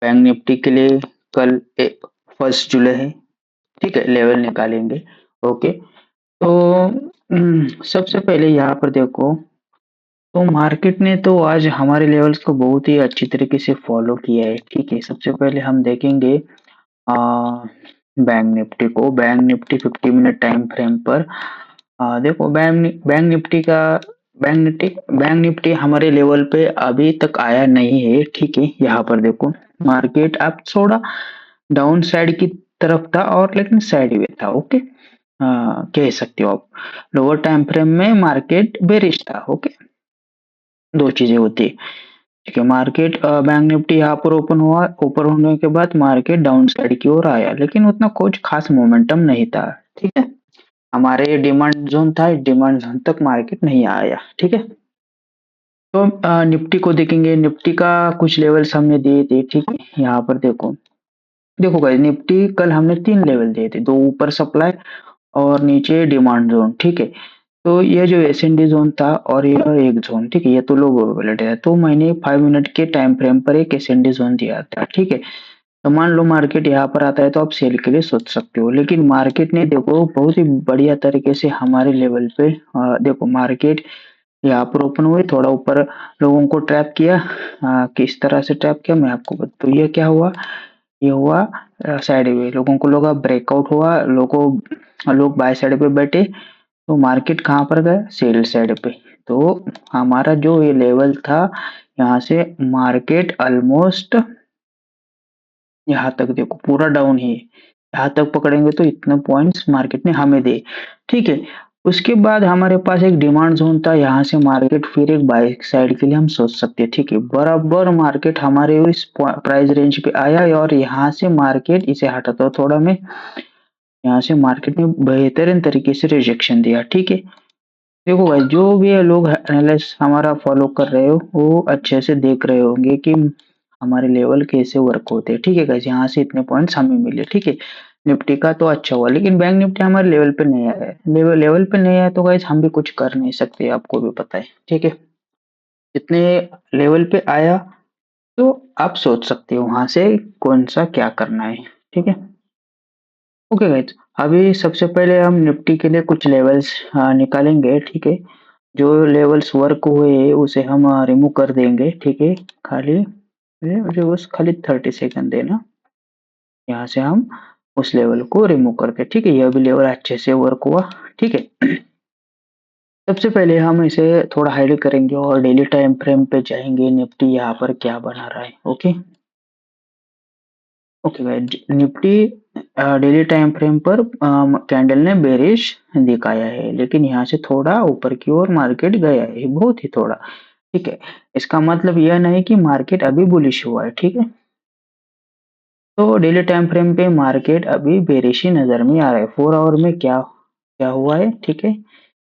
Bank Nifty के लिए कल 1 जुलाई है, ठीक है, लेवल निकालेंगे। ओके, तो सबसे पहले यहाँ पर देखो, तो मार्केट ने तो आज हमारे लेवल्स को बहुत ही अच्छी तरीके से फॉलो किया है, ठीक है। सबसे पहले हम देखेंगे आ, bank Nifty 50 minute time frame पर। देखो बैंक निफ्टी हमारे लेवल पे अभी तक आया नहीं है, ठीक है। यहाँ पर देखो, मार्केट अब थोड़ा डाउन साइड की तरफ था और लेकिन साइडवे था। ओके, कह सकते हो आप। लोअर टाइम फ्रेम में मार्केट बेरिश था। ओके, दो चीजें होती है, ठीक है। मार्केट बैंक निफ्टी यहाँ पर ओपन हुआ, ऊपर होने के बाद मार्केट डाउन साइड की ओर आया, लेकिन उतना कुछ खास मोमेंटम नहीं था, ठीक है। हमारे डिमांड जोन था, डिमांड जोन तक मार्केट नहीं आया, ठीक है। तो निफ्टी को देखेंगे, निफ्टी का कुछ लेवल्स हमने दिए थे, ठीक है। यहाँ पर देखो, देखो गाइस, निफ्टी कल हमने 3 लेवल दिए थे, 2 ऊपर सप्लाई और नीचे डिमांड जोन, ठीक है। तो ये जो एसएनडी जोन था और ये एक जोन, ठीक है, ये तो लो प्रोबेबिलिटी है, तो मैंने 5 मिनट के टाइम फ्रेम पर एक एसएनडी जोन दिया था, ठीक है। तो मान लो मार्केट यहाँ पर आता है तो आप सेल के लिए सोच सकते हो, लेकिन मार्केट ने देखो बहुत ही बढ़िया तरीके से हमारे लेवल पे देखो मार्केट यहाँ पर ओपन हुए, थोड़ा ऊपर लोगों को ट्रैप किया। किस तरह से ट्रैप किया मैं आपको बता, तो ये क्या हुआ, ये हुआ साइडवे, लोगों को लगा ब्रेकआउट हुआ, लोग बाय साइड पे बैठे, तो मार्केट कहाँ पर गया, सेल साइड पे। तो हमारा जो ये लेवल था, यहाँ से मार्केट ऑलमोस्ट यहाँ तक देखो पूरा डाउन ही है, यहाँ तक पकड़ेंगे तो इतने पॉइंट्स मार्केट ने हमें दे, ठीक है। उसके बाद हमारे पास एक डिमांड जोन था, यहाँ से मार्केट फिर एक बाय साइड के लिए हम सोच सकते हैं, ठीक है। बराबर मार्केट हमारे इस प्राइस रेंज पे आया और यहाँ से मार्केट इसे हटाता थोड़ा में, यहाँ से मार्केट ने बेहतरीन तरीके से रिजेक्शन दिया, ठीक है। देखो भाई, जो भी ये लोग एनालिस्ट हमारा फॉलो कर रहे हो वो अच्छे से देख रहे होंगे कि हमारे लेवल कैसे वर्क होते हैं, ठीक है गाइस। यहाँ से इतने पॉइंट्स हमें मिले, ठीक है। निफ्टी का तो अच्छा हुआ, लेकिन बैंक निफ्टी हमारे लेवल पे नहीं आया है, लेवल पे नहीं आया तो गाइस हम भी कुछ कर नहीं सकते, आपको भी पता है, ठीक है। जितने लेवल पे आया तो आप सोच सकते हो वहां से कौन सा क्या करना है, ठीक है। ओके गाइस, अभी सबसे पहले हम निफ्टी के लिए कुछ लेवल्स निकालेंगे, ठीक है। जो लेवल्स वर्क हुए उसे हम रिमूव कर देंगे, ठीक है। खाली मुझे बस खाली 30 सेकंड देना, यहाँ से हम उस लेवल को रिमूव करके, ठीक है। यह भी लेवल अच्छे से वर्क हुआ, ठीक है। सबसे पहले हम इसे थोड़ा हाईलाइट करेंगे और डेली टाइम फ्रेम पे जाएंगे, निफ्टी यहाँ पर क्या बना रहा है। Okay, okay guys, Nifty daily time frame पर कैंडल ने बेरिश दिखाया है, लेकिन यहाँ से थोड़ा ऊपर की ओर मार्केट गया है, बहुत ही थोड़ा, ठीक है। इसका मतलब यह नहीं कि मार्केट अभी बुलिश हुआ है, ठीक है। तो डेली टाइम फ्रेम पे मार्केट अभी बेरिश ही नजर में आ रहा है। 4 आवर में क्या क्या हुआ है, ठीक है।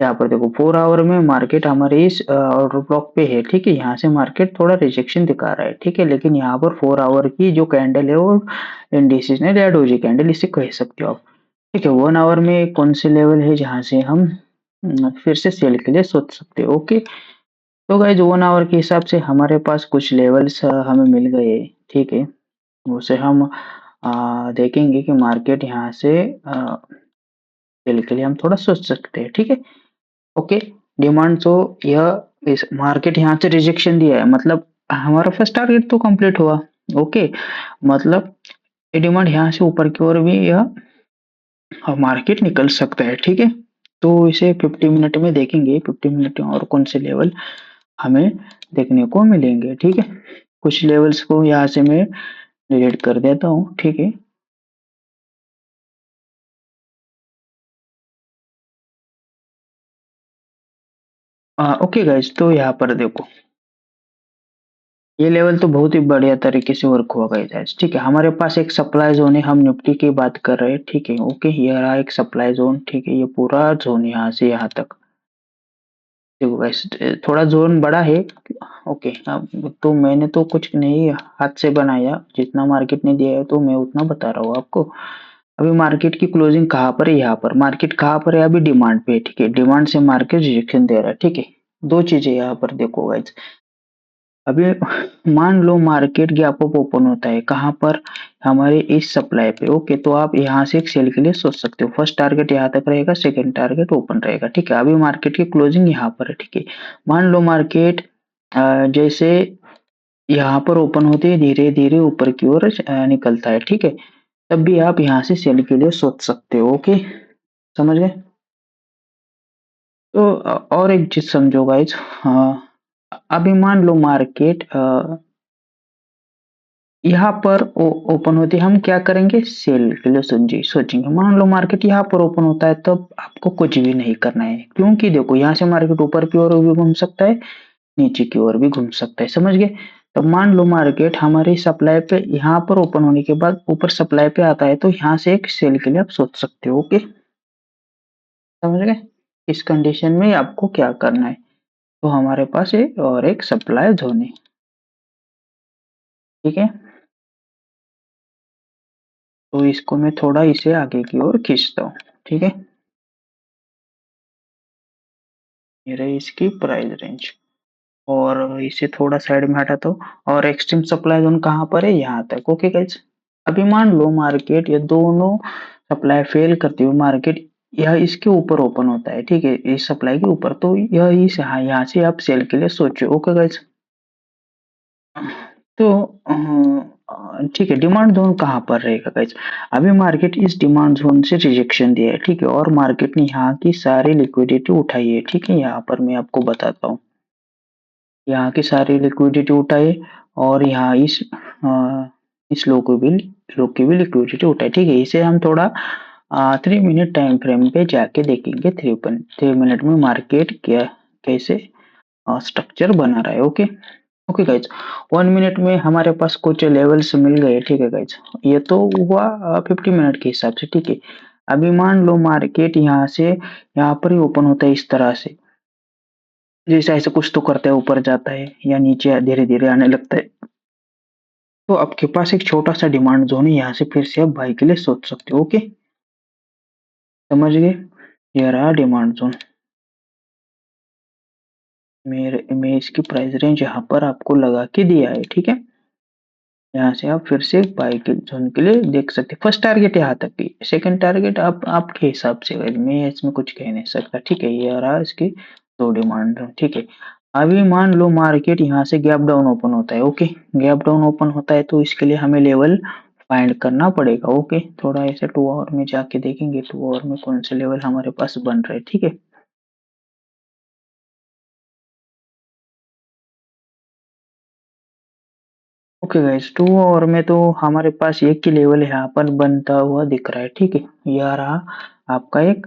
यहाँ पर देखो 4 आवर में मार्केट हमारे इस ऑर्डर ब्लॉक पे है, ठीक है। यहाँ से मार्केट थोड़ा रिजेक्शन दिखा रहा है, ठीक है, लेकिन यहाँ पर 4 आवर की जो कैंडल है वो इंडिसेस ने रेड डोजी कैंडल इसे कह सकते हो आप, ठीक है। 1 आवर में कौन से लेवल है जहाँ से हम फिर से सेल के लिए सोच सकते हो। ओके, तो गाइज 1 आवर के हिसाब से हमारे पास कुछ लेवल्स हमें मिल गए, ठीक है। उसे हम देखेंगे कि मार्केट यहाँ से सेल के लिए हम थोड़ा सोच सकते हैं, ठीक है। ओके, डिमांड तो यह इस मार्केट यहाँ से रिजेक्शन दिया है, मतलब हमारा फर्स्ट टारगेट तो कंप्लीट हुआ। ओके, मतलब ये डिमांड यहाँ से ऊपर की ओर भी यह मार्केट निकल सकता है, ठीक है। तो इसे 50 मिनट में देखेंगे, 50 मिनट में और कौन से लेवल हमें देखने को मिलेंगे, ठीक है। कुछ लेवल्स को यहाँ से मैं डिलीट कर देता हूँ, ठीक है। ओके गाइज, तो यहाँ पर देखो, ये लेवल तो बहुत ही बढ़िया तरीके से वर्क हुआ गाइस, ठीक है। हमारे पास एक सप्लाई जोन है, हम निफ्टी की बात कर रहे हैं, ठीक है। ओके, ये रहा एक सप्लाई जोन, ठीक है। ये पूरा जोन यहाँ से यहाँ तक, देखो गाइस, थोड़ा जोन बड़ा है। ओके, अब तो मैंने तो कुछ नहीं हाथ से बनाया, जितना मार्केट ने दिया है तो मैं उतना बता रहा हूँ आपको। अभी मार्केट की क्लोजिंग कहाँ पर है, यहाँ पर मार्केट कहाँ पर है, अभी डिमांड पे है, ठीक है। डिमांड से मार्केट रिजेक्शन दे रहा है, ठीक है। दो चीजें यहाँ पर देखो गाइस, अभी मान लो मार्केट गैप अप ओपन होता है कहाँ पर, हमारे इस सप्लाई पे। ओके, तो आप यहाँ से एक सेल के लिए सोच सकते हो। फर्स्ट टारगेट यहाँ तक रहेगा, सेकंड टारगेट ओपन रहेगा, ठीक है। अभी मार्केट की क्लोजिंग यहाँ पर है, ठीक है। मान लो मार्केट जैसे यहाँ पर ओपन होते ही धीरे धीरे ऊपर की ओर निकलता है, ठीक है। तब भी आप यहाँ से सेल के लिए सोच सकते हो। ओके, समझ गए। तो और एक चीज समझो गाइज, अभी मान लो मार्केट यहाँ पर ओपन होती है, हम क्या करेंगे, सेल के लिए सोचेंगे। मान लो मार्केट यहाँ पर ओपन होता है, तब आपको कुछ भी नहीं करना है, क्योंकि देखो यहाँ से मार्केट ऊपर की ओर भी घूम सकता है, नीचे की ओर भी घूम सकता है, समझ गए। तो मान लो मार्केट हमारी सप्लाई पे यहाँ पर ओपन होने के बाद ऊपर सप्लाई पे आता है, तो यहाँ से एक सेल के लिए आप सोच सकते हो। ओके, समझ गए। इस कंडीशन में आपको क्या करना है, तो हमारे पास एक और एक सप्लाई जोन है, ठीक है। तो इसको मैं थोड़ा इसे आगे की ओर खींचता हूँ, ठीक है। ये रही इसकी प्राइस रेंज, और इसे थोड़ा साइड में हटा दो। और एक्सट्रीम सप्लाई जोन कहाँ पर है, यहाँ तक। ओके गाइज, अभी मान लो मार्केट ये दोनों सप्लाई फेल करती हुई मार्केट यह इसके ऊपर ओपन होता है, ठीक है, इस सप्लाई के ऊपर, तो यह इस यहाँ से आप सेल के लिए सोचो। ओके गाइज, तो ठीक है, डिमांड जोन कहाँ पर रहेगा गाइज। अभी मार्केट इस डिमांड जोन से रिजेक्शन दिया है, ठीक है, और मार्केट ने यहाँ की सारी लिक्विडिटी उठाई है, ठीक है। यहाँ पर मैं आपको बताता हूँ, यहाँ की सारी लिक्विडिटी उठाई, और यहाँ इस लो की भी लिक्विडिटी उठाई, ठीक है। इसे हम थोड़ा 3 मिनट टाइम फ्रेम पे जाके देखेंगे। 3 मिनट में मार्केट क्या कैसे स्ट्रक्चर बना रहा है। ओके, ओके गाइज, 1 मिनट में हमारे पास कुछ लेवल्स मिल गए, ठीक है गाइज। ये तो हुआ 50 मिनट के हिसाब से, ठीक है। अभी मान लो मार्केट यहाँ से यहाँ पर ही ओपन होता है इस तरह से, जैसे ऐसे कुछ तो करता है, ऊपर जाता है या नीचे धीरे धीरे आने लगता है, तो आपके पास एक छोटा सा डिमांड जोन है, यहाँ से फिर से आप बाई के लिए सोच सकते हो। ओके, समझ गए। ये रहा डिमांड जोन। मेरे मैं इसकी प्राइस रेंज यहाँ पर आपको लगा के दिया है, ठीक है। यहाँ से आप फिर से बाई के जोन के लिए देख सकते हैं। फर्स्ट टारगेट यहाँ तक की, सेकंड टारगेट आप आपके हिसाब से, मैं इसमें कुछ कह नहीं सकता, ठीक है। ये रहा इसकी दो डिमांड जोन, ठीक है। अभी मान लो मार्केट यहाँ से गैप डाउन ओपन होता है। ओके, गैप डाउन ओपन होता है, तो इसके लिए हमें लेवल फाइंड करना पड़ेगा। ओके, थोड़ा ऐसे 2 आवर में जाके देखेंगे 2 आवर में कौन से लेवल हमारे पास बन रहे हैं, ठीक है। ओके गाइस, 2 आवर में तो हमारे पास एक ही लेवल यहाँ पर बनता हुआ दिख रहा है, ठीक है। यह रहा आपका एक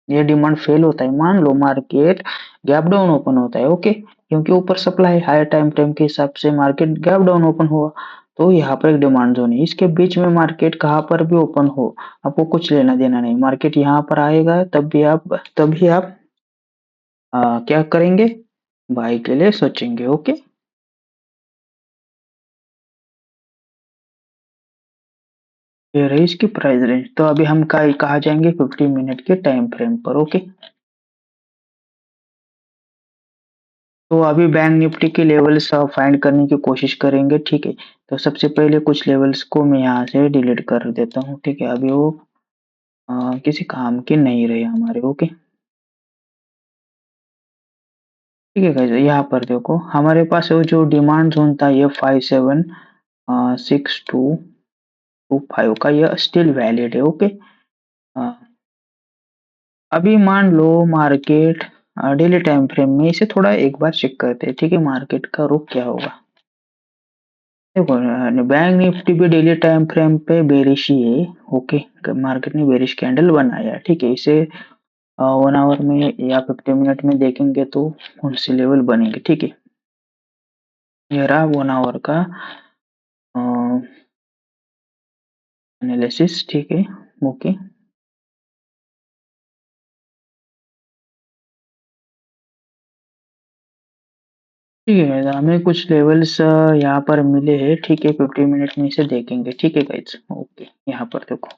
ये डिमांड फेल होता है, मान लो मार्केट गैप डाउन ओपन होता है। ओके, क्योंकि ऊपर सप्लाई हायर टाइम फ्रेम के हिसाब से मार्केट गैप डाउन ओपन हुआ, तो यहाँ पर एक डिमांड जोन है। इसके बीच में मार्केट कहाँ पर भी ओपन हो, आपको कुछ लेना देना नहीं। मार्केट यहाँ पर आएगा, तभी आप क्या करेंगे, बाई के लिए सोचेंगे। ओके, ये रही इसकी प्राइस रेंज। तो अभी हम कहा जाएंगे 50 मिनट के टाइम फ्रेम पर। ओके, तो अभी बैंक निफ्टी के लेवल्स फाइंड करने की कोशिश करेंगे, ठीक है। तो सबसे पहले कुछ लेवल्स को मैं यहाँ से डिलीट कर देता हूँ, ठीक है। अभी वो किसी काम के नहीं रहे हमारे। ओके, ठीक है गाइस, यहाँ पर देखो हमारे पास वो जो डिमांड जोन था, ये 576225 का, यह स्टिल वैलिड है। ओके, अभी मान लो मार्केट डेली टाइम फ्रेम में, इसे थोड़ा एक बार चेक करते हैं, ठीक है। मार्केट का रुख क्या होगा, देखो बैंक निफ्टी भी डेली टाइम फ्रेम पे बेरिश ही है। ओके, मार्केट ने बेरिश कैंडल बनाया, ठीक है। इसे 1 आवर में या 50 मिनट में देखेंगे तो कौन से लेवल बनेंगे, ठीक है। ये रहा 1 आवर का एनालिसिस, ठीक है। ओके, ठीक है, हमें कुछ लेवल्स यहाँ पर मिले हैं, ठीक है। 50 मिनट में इसे देखेंगे, ठीक है गाइज। ओके, यहाँ पर देखो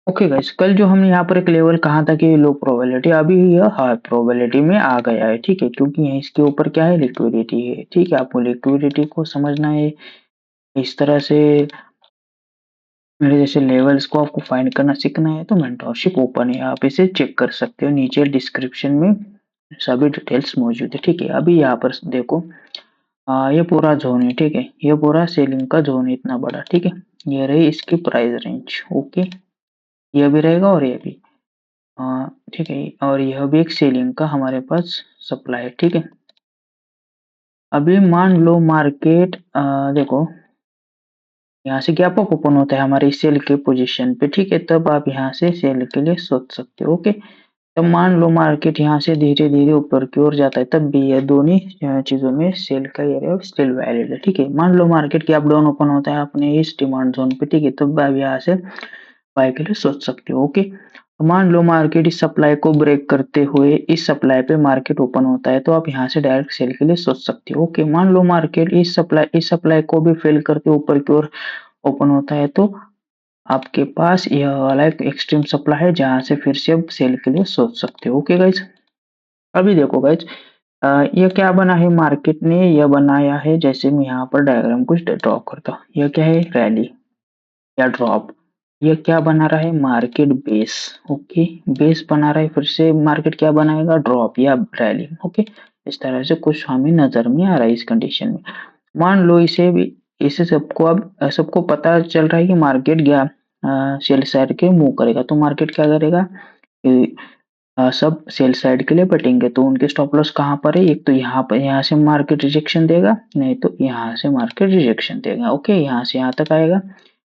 ओके गाइस, कल जो हमने यहाँ पर एक लेवल कहा था कि लो प्रोबेबिलिटी, अभी यह हाई प्रोबेबिलिटी में आ गया है, ठीक है, क्योंकि यहाँ इसके ऊपर क्या है, लिक्विडिटी है, ठीक है। आपको लिक्विडिटी को समझना है इस तरह से। मेरे जैसे लेवल्स को आपको फाइंड करना सीखना है तो मेंटरशिप ओपन है, आप इसे चेक कर सकते हो, नीचे डिस्क्रिप्शन में सभी डिटेल्स मौजूद है, ठीक है। अभी यहाँ पर देखो, ये पूरा जोन है, ठीक है, ये पूरा सेलिंग का जोन है, इतना बड़ा, ठीक है। ये रही इसकी प्राइस रेंज, ओके, ये भी रहेगा और ये भी, ठीक है, और यह भी एक सेलिंग का हमारे पास सप्लाई है, ठीक है। अभी मान लो मार्केट, देखो यहाँ से गैप अप ओपन होता है हमारे सेल के पोजीशन पे, ठीक है, तब आप यहाँ से सेल के लिए सोच सकते हो, ओके। तब मान लो मार्केट यहाँ से धीरे धीरे ऊपर की ओर जाता है, तब भी यह दोनों चीजों में सेल का एरिया स्टिल वैलिड है, ठीक है। मान लो मार्केट गैप डाउन ओपन होता है अपने इस डिमांड जोन पे, ठीक है, तब आप यहाँ से बाय के लिए सोच सकते हो, ओके। मान लो मार्केट इस सप्लाई को ब्रेक करते हुए इस सप्लाई पे मार्केट ओपन होता है, तो आप यहाँ से डायरेक्ट सेल के लिए सोच सकते हो, ओके। मान लो मार्केट इस सप्लाई को भी फेल करके ऊपर की ओर ओपन होता है, तो आपके पास यह वाला एक एक्सट्रीम सप्लाई है जहां से फिर से आप सेल के लिए सोच सकते हो, ओके गाइज। अभी देखो गाइज, यह क्या बना है, मार्केट ने यह बनाया है, जैसे मैं यहाँ पर डायग्राम कुछ ड्रॉ करता हूँ, यह क्या है, रैली या ड्रॉप। ये क्या बना रहा है, मार्केट बेस, ओके, बेस बना रहा है, फिर से मार्केट क्या बनाएगा, ड्रॉप या रैली, ओके। इस तरह से कुछ हमें नजर में आ रहा है इस कंडीशन में। मान लो इसे सबको अब सबको पता चल रहा है कि मार्केट गया सेल साइड के मूव करेगा, तो मार्केट क्या करेगा, सब सेल साइड के लिए बैठेंगे, तो उनके स्टॉप लॉस कहाँ पर है, एक तो यहाँ पर, यहाँ से मार्केट रिजेक्शन देगा, नहीं तो यहाँ से मार्केट रिजेक्शन देगा, ओके, यहाँ से यहाँ तक आएगा,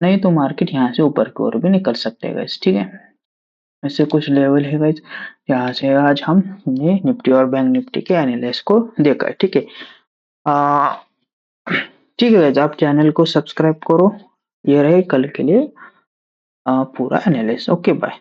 नहीं तो मार्केट यहाँ से ऊपर की ओर भी निकल सकते हैं गाइस, ठीक है। ऐसे कुछ लेवल है गाइस, यहाँ से आज हमने निफ्टी और बैंक निफ्टी के एनालिसिस को देखा है, ठीक है। आ, ठीक है गाइस, आप चैनल को सब्सक्राइब करो, ये रहे कल के लिए पूरा एनालिसिस, ओके बाय।